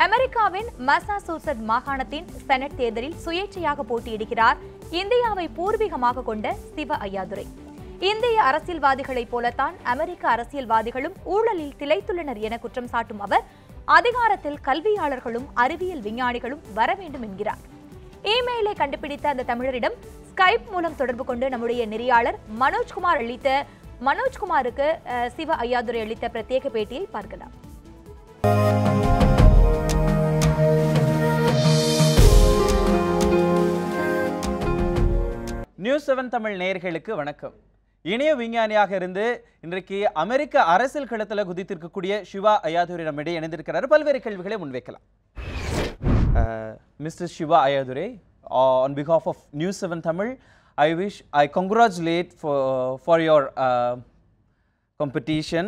அமெரிக்காவின் மசாசூசெட் மாகாணத்தின் செனட் தேர்தலில் சுயேட்சையாக போட்டியிடுகிறார் இந்தியாவை பூர்வீகமாக கொண்ட சிவ ஐயாதுரை. இந்திய அரசியல்வாதிகளைப் போலத்தான் அமெரிக்க அரசியல்வாதிகளும் ஊழலில் திளைத்துள்ளனர் என குற்றம் சாட்டும் அவர், அதிகாரத்தில் கல்வியாளர்களும் அறிவியல் விஞ்ஞானிகளும் வர வேண்டும் என்கிறார். இமெயிலை கண்டுபிடித்த அந்த தமிழரிடம் ஸ்கைப் மூலம் தொடர்பு கொண்டு நம்முடைய நெறியாளர் மனோஜ்குமாருக்கு சிவ ஐயாதுரை அளித்த பிரத்யேக பேட்டியை பார்க்கலாம். News7 Tamil நேயர்களுக்கு வணக்கம். இணைய விஞ்ஞானியாக இருந்து இன்றைக்கு அமெரிக்க அரசியல் களத்தில் குதித்திருக்கக்கூடிய சிவா ஐயாதுரை நம்மிடையே இணைந்திருக்கிறார். பல்வேறு கேள்விகளை முன்வைக்கலாம். Mr. Shiva Ayyadurai, on behalf of News7 Tamil, I congratulate for your competition.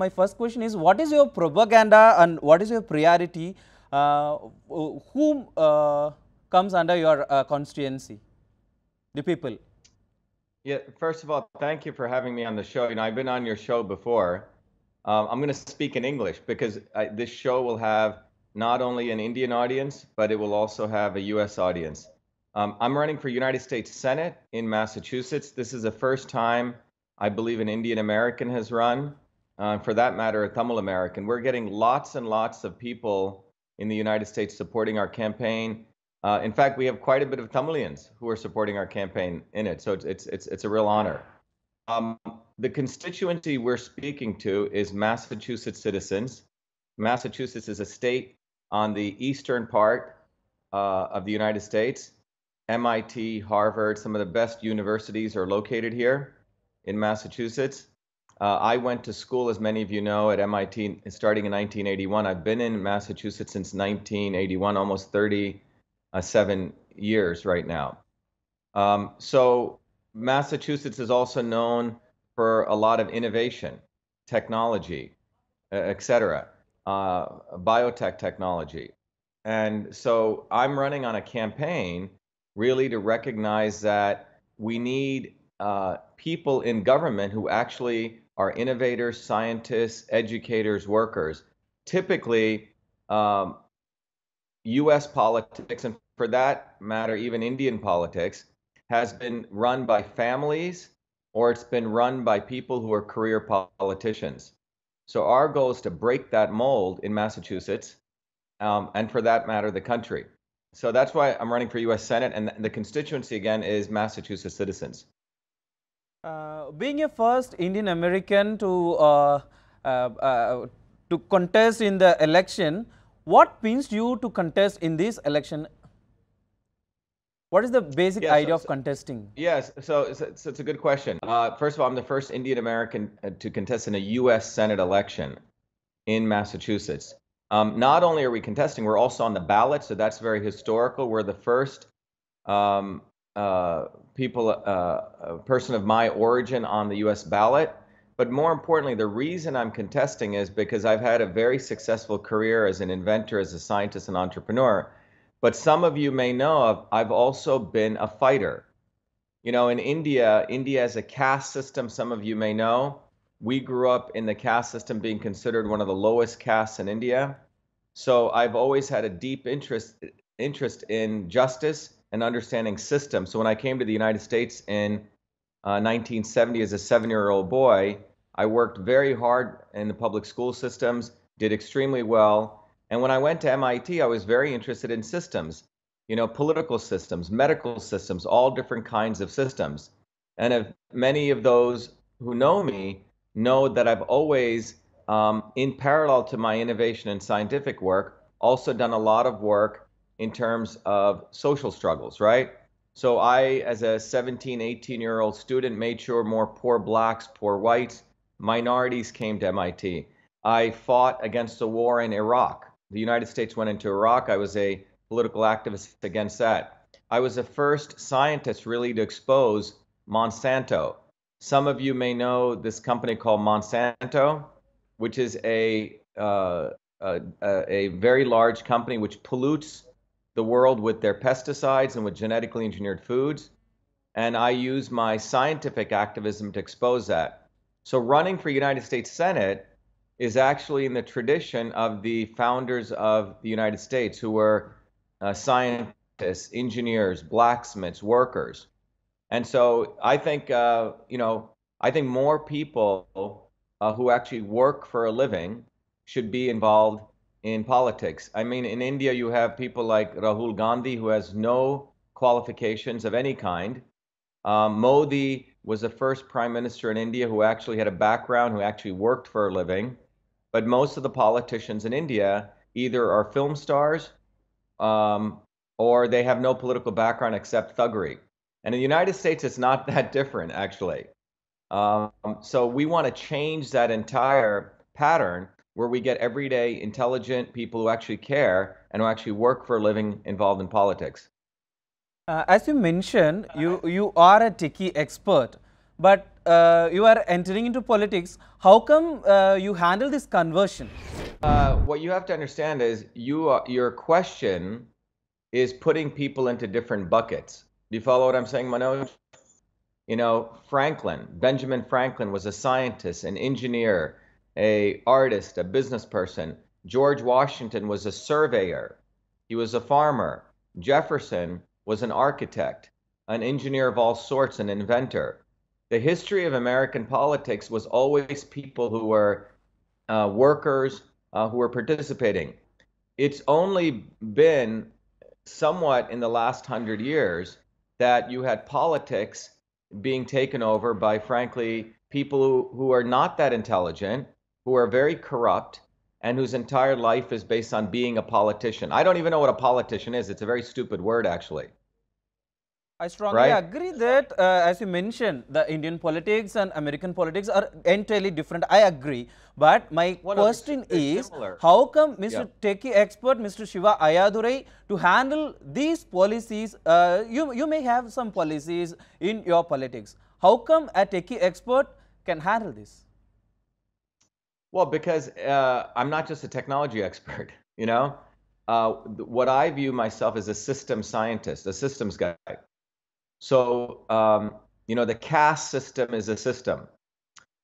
My first question is, what is your propaganda and what is your priority? Whom comes under your constituency? The people. Yeah, first of all, thank you for having me on the show. I've been on your show before. I'm going to speak in English because this show will have not only an Indian audience, but it will also have a U.S. audience. I'm running for United States Senate in Massachusetts. This is the first time I believe an Indian American has run. For that matter, a Tamil American. We're getting lots and lots of people in the United States supporting our campaign. In fact, we have quite a bit of Tamilians who are supporting our campaign in it, so it's a real honor. The constituency we're speaking to is Massachusetts citizens. Massachusetts is a state on the eastern part of the United States. MIT, Harvard, some of the best universities are located here in Massachusetts. I went to school, as many of you know, at MIT starting in 1981. I've been in Massachusetts since 1981, almost 37 years right now. So Massachusetts is also known for a lot of innovation, technology, etc., biotech technology. And so I'm running on a campaign really to recognize that we need people in government who actually are innovators, scientists, educators, workers. Typically, U.S. politics, and for that matter, even Indian politics, has been run by families or it's been run by people who are career politicians. So our goal is to break that mold in Massachusetts, and for that matter, the country. So that's why I'm running for U.S. Senate, and the constituency, again, is Massachusetts citizens. Being a first Indian American to contest in the election, what means you to contest in this election? What is the basic idea of contesting? Yes, so it's a good question. First of all, I'm the first Indian American to contest in a U.S. Senate election in Massachusetts. Not only are we contesting, we're also on the ballot, so that's very historical. We're the first person of my origin on the U.S. ballot. But more importantly, the reason I'm contesting is because I've had a very successful career as an inventor, as a scientist and entrepreneur. But some of you may know I've also been a fighter. You know, in India has a caste system, some of you may know. We grew up in the caste system being considered one of the lowest castes in India. So I've always had a deep interest in justice and understanding systems. So when I came to the United States in 1970 as a 7-year-old boy, I worked very hard in the public school systems, did extremely well. And when I went to MIT, I was very interested in systems, you know, political systems, medical systems, all different kinds of systems. And if many of those who know me know that I've always, in parallel to my innovation and scientific work, also done a lot of work in terms of social struggles, right? So I, as a 17, 18-year-old student, made sure more poor blacks, poor whites, minorities came to MIT. I fought against the war in Iraq. The United States went into Iraq. I was a political activist against that. I was the first scientist really to expose Monsanto. Some of you may know this company called Monsanto, which is a very large company which pollutes the world with their pesticides and with genetically engineered foods. And I use my scientific activism to expose that. So running for United States Senate is actually in the tradition of the founders of the United States, who were scientists, engineers, blacksmiths, workers. And so I think, I think more people who actually work for a living should be involved in politics. I mean, in India, you have people like Rahul Gandhi, who has no qualifications of any kind. Modi was the first prime minister in India who actually had a background, who actually worked for a living. But most of the politicians in India either are film stars um, or they have no political background except thuggery. And in the United States, it's not that different, actually. So we want to change that entire pattern where we get everyday, intelligent people who actually care and who actually work for a living involved in politics. As you mentioned, you are a techie expert, but you are entering into politics. How come you handle this conversion? What you have to understand is your question is putting people into different buckets. Do you follow what I'm saying, Manoj? You know, Benjamin Franklin was a scientist, an engineer, a artist, a business person. George Washington was a surveyor. He was a farmer. Jefferson was an architect, an engineer of all sorts, an inventor. The history of American politics was always people who were workers who were participating. It's only been somewhat in the last 100 years that you had politics being taken over by, frankly, people who are not that intelligent, who are very corrupt, and whose entire life is based on being a politician. I don't even know what a politician is. It's a very stupid word, actually. I strongly agree that, as you mentioned, the Indian politics and American politics are entirely different. I agree. But my question is, similar. How come Mr. Techie expert, Mr. Shiva Ayyadurai, to handle these policies, you may have some policies in your politics. How come a techie expert can handle this? Well, because I'm not just a technology expert, you know. What I view myself as a systems scientist, a systems guy. So, the caste system is a system.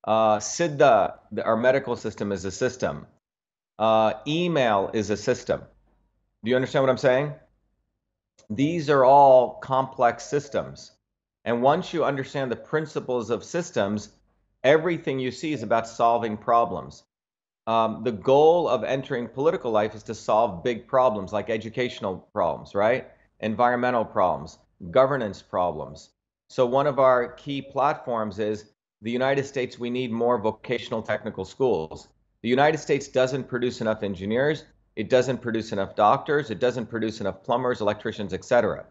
Siddha, our medical system, is a system. Email is a system. Do you understand what I'm saying? These are all complex systems. And once you understand the principles of systems, everything you see is about solving problems. The goal of entering political life is to solve big problems like educational problems, right? Environmental problems, governance problems. So one of our key platforms is the United States, we need more vocational technical schools. The United States doesn't produce enough engineers, it doesn't produce enough doctors, it doesn't produce enough plumbers, electricians, etc.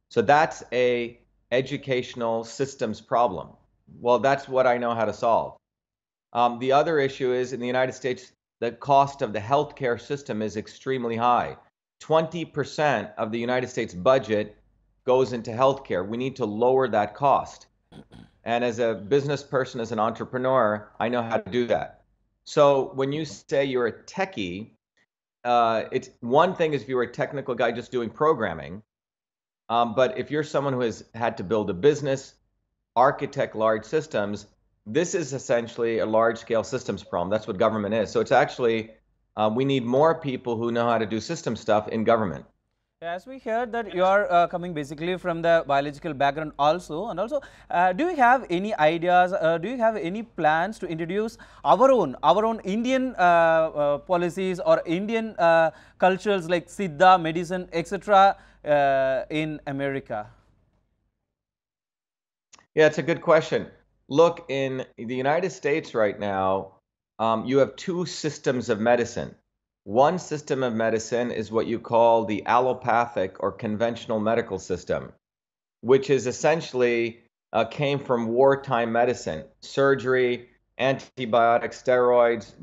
So that's a educational systems problem. Well, that's what I know how to solve. The other issue is in the United States, the cost of the healthcare system is extremely high. 20% of the United States budget goes into healthcare. We need to lower that cost. And as a business person, as an entrepreneur, I know how to do that. So when you say you're a techie, it's one thing is if you're a technical guy just doing programming. But if you're someone who has had to build a business, architect large systems, this is essentially a large-scale systems problem. That's what government is. So it's actually, we need more people who know how to do system stuff in government. As we heard that you are coming basically from the biological background also, and also do you have any ideas, do you have any plans to introduce our own Indian policies or Indian cultures like Siddha, medicine, etc. In America? Yeah, it's a good question. Look, in the United States right now, you have two systems of medicine. One system of medicine is what you call the allopathic or conventional medical system, which is essentially came from wartime medicine, surgery, antibiotics, steroids,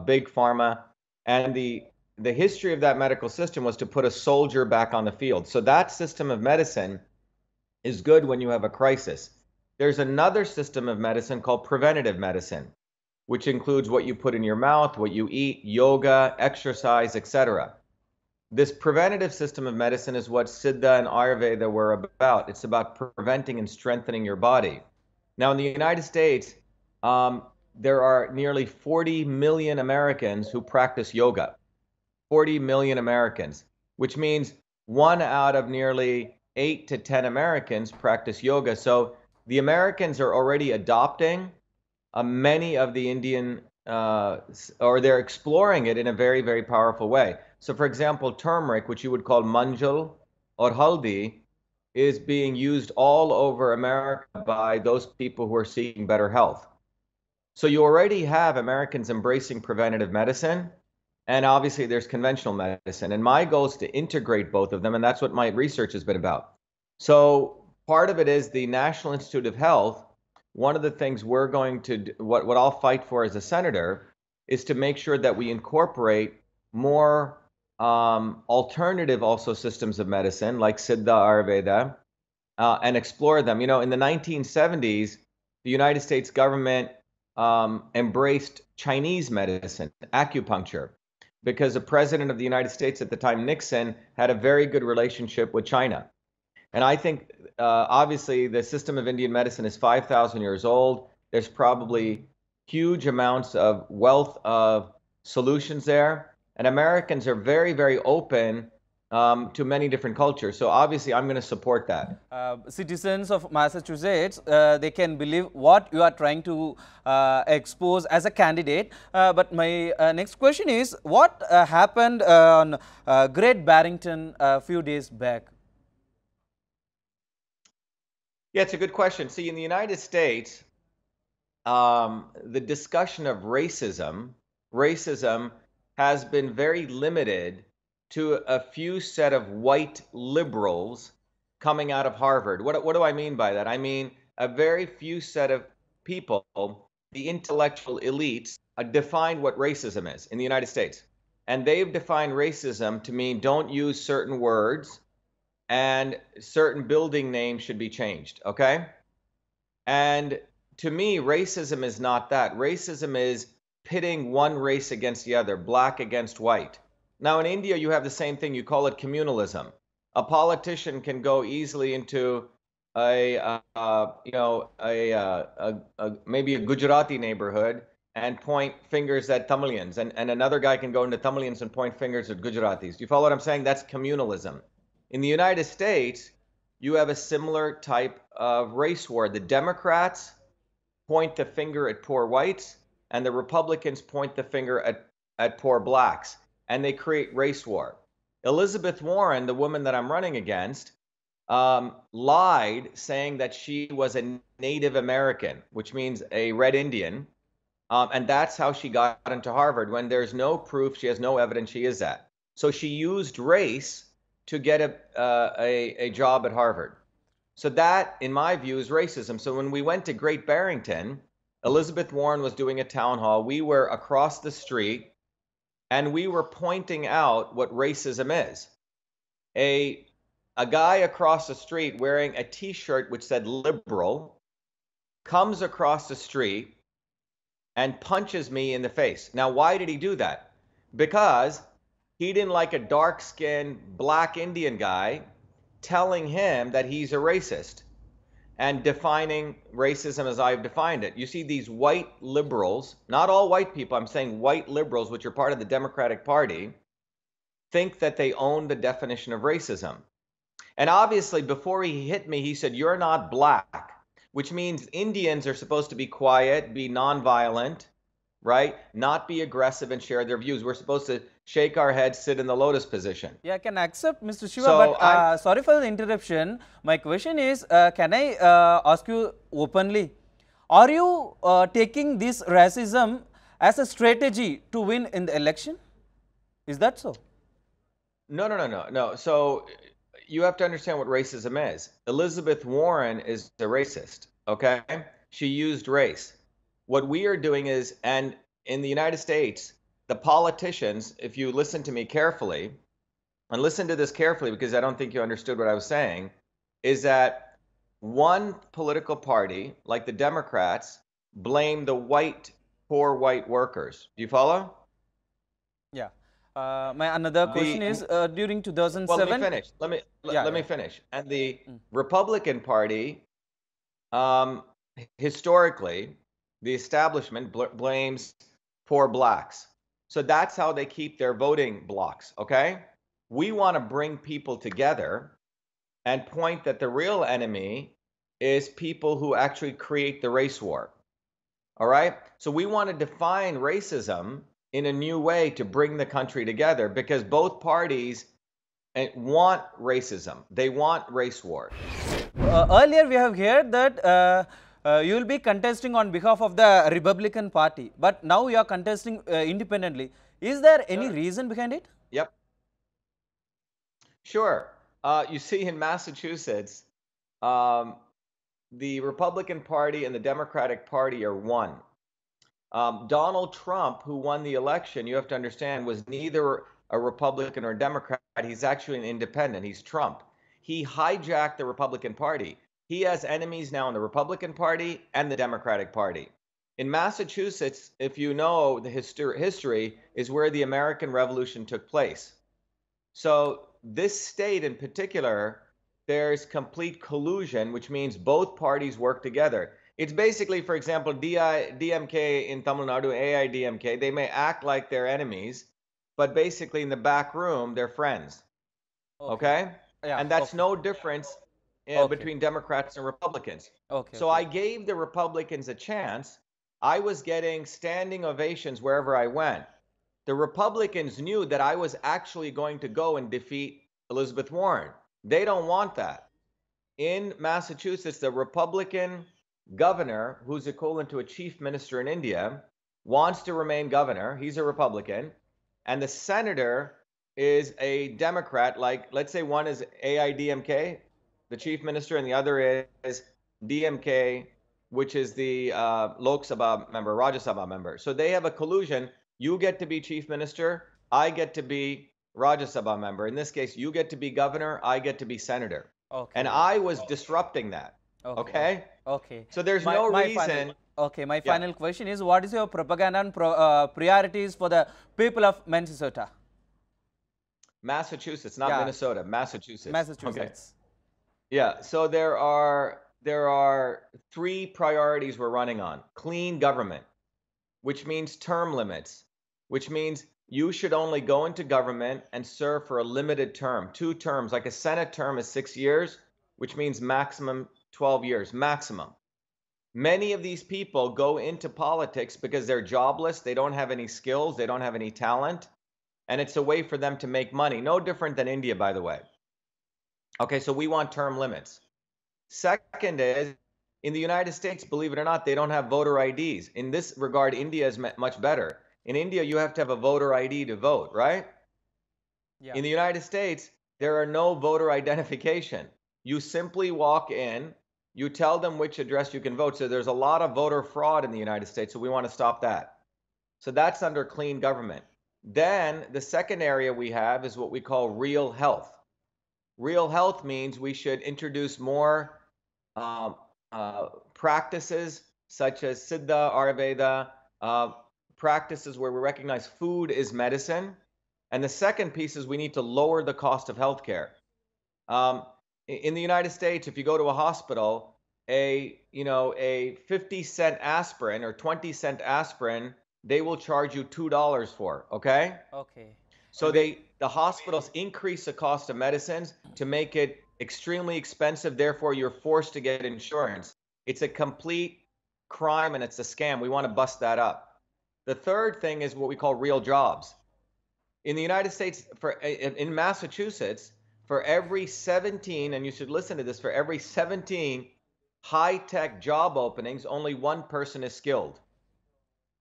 big pharma. And the history of that medical system was to put a soldier back on the field. So that system of medicine is good when you have a crisis. There's another system of medicine called preventative medicine, which includes what you put in your mouth, what you eat, yoga, exercise, etc. This preventative system of medicine is what Siddha and Ayurveda were about. It's about preventing and strengthening your body. Now, in the United States, there are nearly 40 million Americans who practice yoga. 40 million Americans, which means 1 out of nearly 8 to 10 Americans practice yoga. So the Americans are already adopting many of the Indian, or they're exploring it in a very, very powerful way. So for example, turmeric, which you would call manjal or haldi, is being used all over America by those people who are seeking better health. So you already have Americans embracing preventative medicine, and obviously there's conventional medicine. And my goal is to integrate both of them, and that's what my research has been about. So part of it is the National Institute of Health. One of the things we're going to do, what I'll fight for as a senator, is to make sure that we incorporate more alternative also systems of medicine like Siddha Ayurveda, and explore them. You know, in the 1970s, the United States government embraced Chinese medicine, acupuncture, because the president of the United States at the time, Nixon, had a very good relationship with China. And I think, obviously, the system of Indian medicine is 5,000 years old. There's probably huge amounts of wealth of solutions there. And Americans are very, very open to many different cultures. So obviously, I'm going to support that. Citizens of Massachusetts, they can believe what you are trying to expose as a candidate. But my next question is, what happened on Great Barrington a few days back? Yeah, it's a good question. See, in the United States, the discussion of racism has been very limited to a few set of white liberals coming out of Harvard. What do I mean by that? I mean a very few set of people, the intellectual elites, defined what racism is in the United States. And they've defined racism to mean don't use certain words and certain building names should be changed, okay? And to me, racism is not that. Racism is pitting one race against the other, black against white. Now in India, you have the same thing. You call it communalism. A politician can go easily into maybe a Gujarati neighborhood and point fingers at Tamilians, and another guy can go into Tamilians and point fingers at Gujaratis. Do you follow what I'm saying? That's communalism. In the United States, you have a similar type of race war. The Democrats point the finger at poor whites, and the Republicans point the finger at poor blacks, and they create race war. Elizabeth Warren, the woman that I'm running against, lied saying that she was a Native American, which means a red Indian, and that's how she got into Harvard, when there's no proof, she has no evidence she is that. So she used race to get a job at Harvard. So that, in my view, is racism. So when we went to Great Barrington, Elizabeth Warren was doing a town hall. We were across the street, and we were pointing out what racism is. A guy across the street wearing a T-shirt which said liberal comes across the street and punches me in the face. Now, why did he do that? Because he didn't like a dark-skinned black Indian guy telling him that he's a racist and defining racism as I've defined it. You see, these white liberals, not all white people, I'm saying white liberals, which are part of the Democratic Party, think that they own the definition of racism. And obviously, before he hit me, he said, "You're not black," which means Indians are supposed to be quiet, be nonviolent, right? Not be aggressive and share their views. We're supposed to shake our heads, sit in the lotus position. Yeah, I can accept, Mr. Shiva, So but sorry for the interruption. My question is, can I ask you openly, are you taking this racism as a strategy to win in the election? Is that so? No. So you have to understand what racism is. Elizabeth Warren is a racist, okay? She used race. What we are doing is, and in the United States, the politicians, if you listen to me carefully, and listen to this carefully because I don't think you understood what I was saying, is that one political party, like the Democrats, blame the poor white workers. Do you follow? Yeah. My another question is, during 2007... Well, let me finish. Let me finish. And the Republican Party, historically, the establishment blames poor blacks. So that's how they keep their voting blocks, okay? We want to bring people together and point that the real enemy is people who actually create the race war. All right? So we want to define racism in a new way to bring the country together, because both parties want racism. They want race war. Earlier we have heard that you will be contesting on behalf of the Republican Party, but now you are contesting independently. Is there any reason behind it? Yep. Sure. You see, in Massachusetts, the Republican Party and the Democratic Party are one. Donald Trump, who won the election, you have to understand, was neither a Republican or a Democrat. He's actually an independent. He's Trump. He hijacked the Republican Party. He has enemies now in the Republican Party and the Democratic Party. In Massachusetts, if you know the history, is where the American Revolution took place. So this state in particular, there's complete collusion, which means both parties work together. It's basically, for example, DMK in Tamil Nadu, AIDMK, they may act like they're enemies, but basically in the back room, they're friends. Okay? Yeah, and that's no difference between Democrats and Republicans. So I gave the Republicans a chance. I was getting standing ovations wherever I went. The Republicans knew that I was actually going to go and defeat Elizabeth Warren. They don't want that. In Massachusetts, the Republican governor, who's equivalent to a chief minister in India, wants to remain governor. He's a Republican. And the senator is a Democrat, like, let's say one is AIDMK, the chief minister, and the other is DMK, which is the Lok Sabha member, Rajya Sabha member. So they have a collusion. You get to be chief minister, I get to be Rajya Sabha member. In this case, you get to be governor, I get to be senator. And I was disrupting that. Okay. So there's no reason. My final question is, what is your propaganda and priorities for the people of Minnesota? Massachusetts, not Minnesota, Massachusetts. Massachusetts. Okay. Yeah, so there are three priorities we're running on. Clean government, which means term limits, which means you should only go into government and serve for a limited term, 2 terms. Like a Senate term is 6 years, which means maximum 12 years, maximum. Many of these people go into politics because they're jobless, they don't have any skills, they don't have any talent, and it's a way for them to make money. No different than India, by the way. Okay, so we want term limits. Second is, in the United States, believe it or not, they don't have voter IDs. In this regard, India is much better. In India, you have to have a voter ID to vote, right? Yeah. In the United States, there are no voter identification. You simply walk in, you tell them which address you can vote. So there's a lot of voter fraud in the United States, so we want to stop that. So that's under clean government. Then the second area we have is what we call real health. Real health means we should introduce more practices such as Siddha, Ayurveda, practices where we recognize food is medicine. And the second piece is we need to lower the cost of healthcare. In the United States, if you go to a hospital, a 50-cent aspirin or 20-cent aspirin, they will charge you $2 for, okay? So the hospitals increase the cost of medicines to make it extremely expensive. Therefore, you're forced to get insurance. It's a complete crime and it's a scam. We want to bust that up. The third thing is what we call real jobs. In the United States, in Massachusetts, for every 17, and you should listen to this, for every 17 high-tech job openings, only one person is skilled.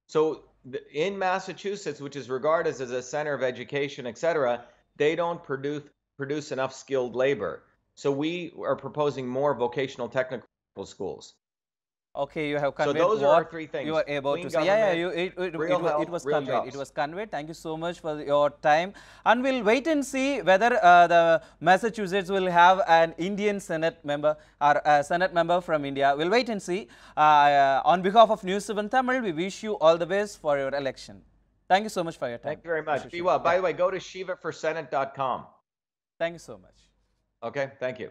So in Massachusetts, which is regarded as a center of education, etc., they don't produce enough skilled labor. So we are proposing more vocational technical schools. Okay, you have conveyed. So those are our three things. You are able to say. It was conveyed. Jobs. It was conveyed. Thank you so much for your time. And we'll wait and see whether the Massachusetts will have an Indian Senate member or a Senate member from India. We'll wait and see. On behalf of News7 Tamil, we wish you all the best for your election. Thank you so much for your time. Thank you very much. Be well. By the way, go to shivaforsenate.com. Thank you so much. Okay, thank you.